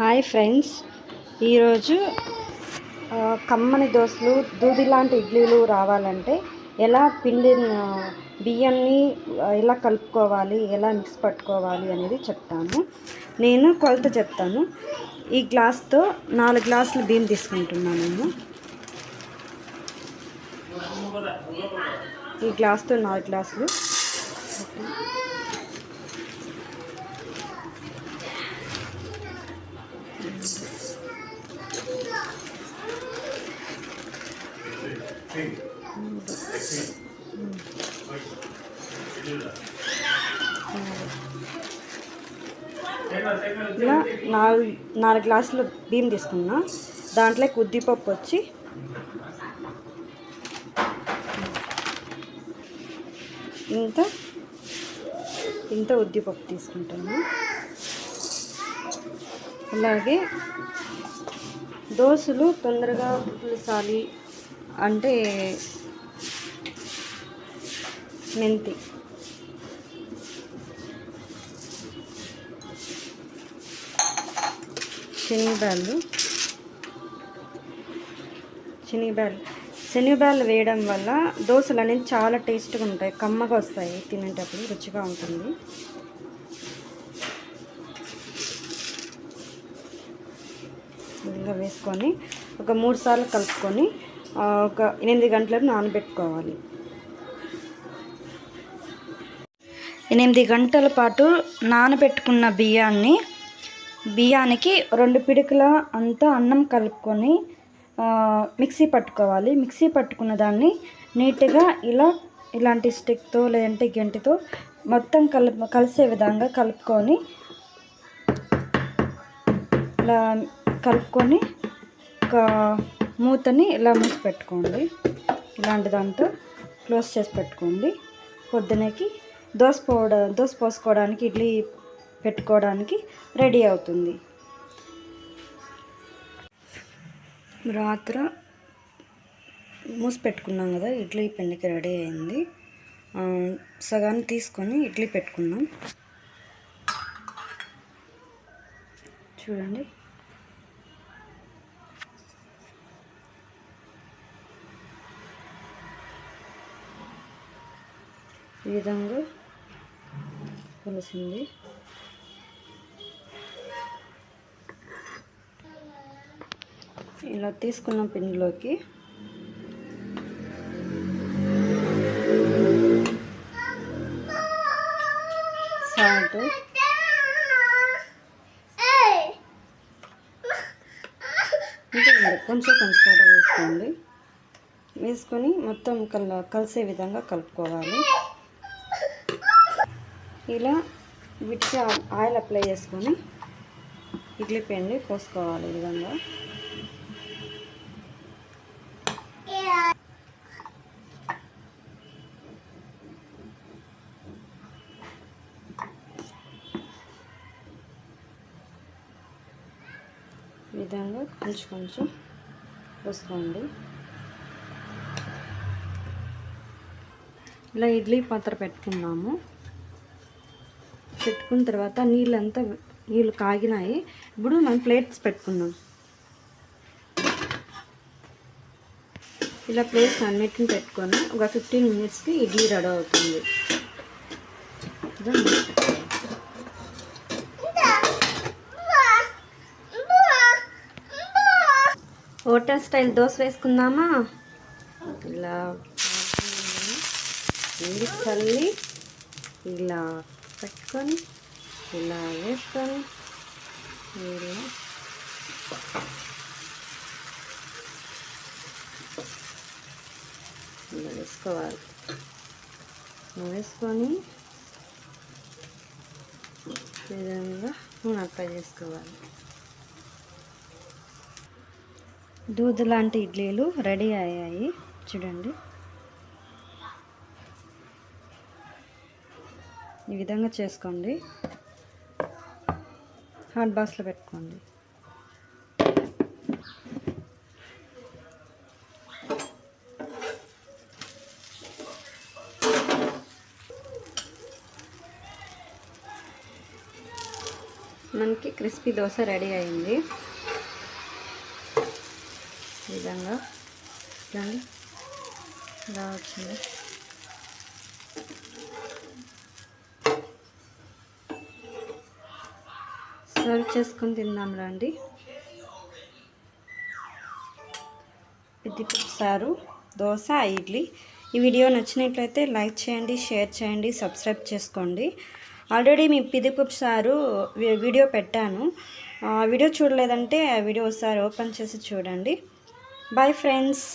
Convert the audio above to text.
Hi friends, ఈరోజు కమ్మని దోశలు దూది లాంటి ఇడ్లీలు రావాలంటే ఎలా బియ్యాన్ని ఎలా కలుపుకోవాలి, ఎలా మిక్స్ పట్టుకోవాలి అనేది చెప్తాను. నేను కొలత చెప్తాను. ఈ గ్లాస్తో 4 గ్లాసులు బియ్యం తీసుకుంటున్నాను. నేను ఈ గ్లాస్తో 4 గ్లాసులు. ఇలా 4 గ్లాసులు బియ్యం తీసుకున్నా. దాంట్లోకి ఉద్దిపప్పు వచ్చి ఇంత ఉద్దిపప్పు తీసుకుంటాను. అలాగే దోశలు తొందరగా పులిసాలి అంటే మెంతి, శనగబ్యాళ్ళు వేయడం వల్ల దోశలు అనేది చాలా టేస్ట్గా ఉంటాయి, కమ్మగా వస్తాయి, తినేటప్పుడు రుచిగా ఉంటుంది. ఇలా వేసుకొని ఒక 3 సార్లు కలుపుకొని ఒక 8 గంటలకు నానబెట్టుకోవాలి. 8 గంటల పాటు నానబెట్టుకున్న బియ్యానికి 2 పిడికల అంతా అన్నం కలుపుకొని మిక్సీ పట్టుకోవాలి. మిక్సీ పట్టుకున్న దాన్ని నీట్గా ఇలాంటి స్టిక్తో లేదంటే గంటితో మొత్తం కలిసే విధంగా కలుపుకొని ఒక మూతని ఇలా మూసి పెట్టుకోండి. ఇలాంటి దాంతో క్లోజ్ చేసి పెట్టుకోండి. పొద్దునకి దోశ పోసుకోవడానికి, ఇడ్లీ పెట్టుకోవడానికి రెడీ అవుతుంది. రాత్రి మూసి పెట్టుకున్నాం కదా, ఇడ్లీ పిండికి రెడీ అయింది. సగాన్ని తీసుకొని ఇడ్లీ పెట్టుకున్నాం. చూడండి, ఈ విధంగా కలిసింది. ఇలా తీసుకున్న పిండిలోకి సాల్ట్, కొంచెం సోడా వేసుకోండి. వేసుకొని మొత్తం కలిసే విధంగా కలుపుకోవాలి. ఇలా వీటికి ఆయిల్ అప్లై చేసుకొని ఇడ్లీ పిండి పోసుకోవాలి. ఈ విధంగా కొంచెం పోసుకోండి. ఇలా ఇడ్లీ పాత్ర పెట్టుకున్నాము. పెట్టుకున్న తర్వాత నీళ్ళు కాగినాయి. ఇప్పుడు మనం ప్లేట్స్ పెట్టుకున్నాం. ఇలా ప్లేట్స్ అన్నిటిని పెట్టుకొని ఒక 15 మినిట్స్కి ఇడ్లీ రెడీ అవుతుంది. హోటల్ స్టైల్ దోశ వేసుకుందామా? ఇలా నీళ్ళు చల్లి ఇలా పెట్టుకొని ఇలా వేసుకొని ఇలా వేసుకోవాలి. వేసుకొని ఈ విధంగా నూనె అప్లై చేసుకోవాలి. దూది లాంటి ఇడ్లీలు రెడీ అయ్యాయి. చూడండి, ఈ విధంగా చేసుకోండి. హాట్ బాక్స్లో పెట్టుకోండి. మనకి మనకి క్రిస్పీ దోశ రెడీ అయింది. ఈ విధంగా చూడండి ఇలా వచ్చింది. సర్వ్ చేసుకొని తిందాం రండి. పిద్దిపప్పు చారు, దోశ, ఇడ్లీ. ఈ వీడియో నచ్చినట్లయితే లైక్ చేయండి, షేర్ చేయండి, సబ్స్క్రైబ్ చేసుకోండి. ఆల్రెడీ మీ పిద్దిపప్పు చారు వీడియో పెట్టాను. వీడియో చూడలేదంటే ఆ వీడియో ఒకసారి ఓపెన్ చేసి చూడండి. Bye friends.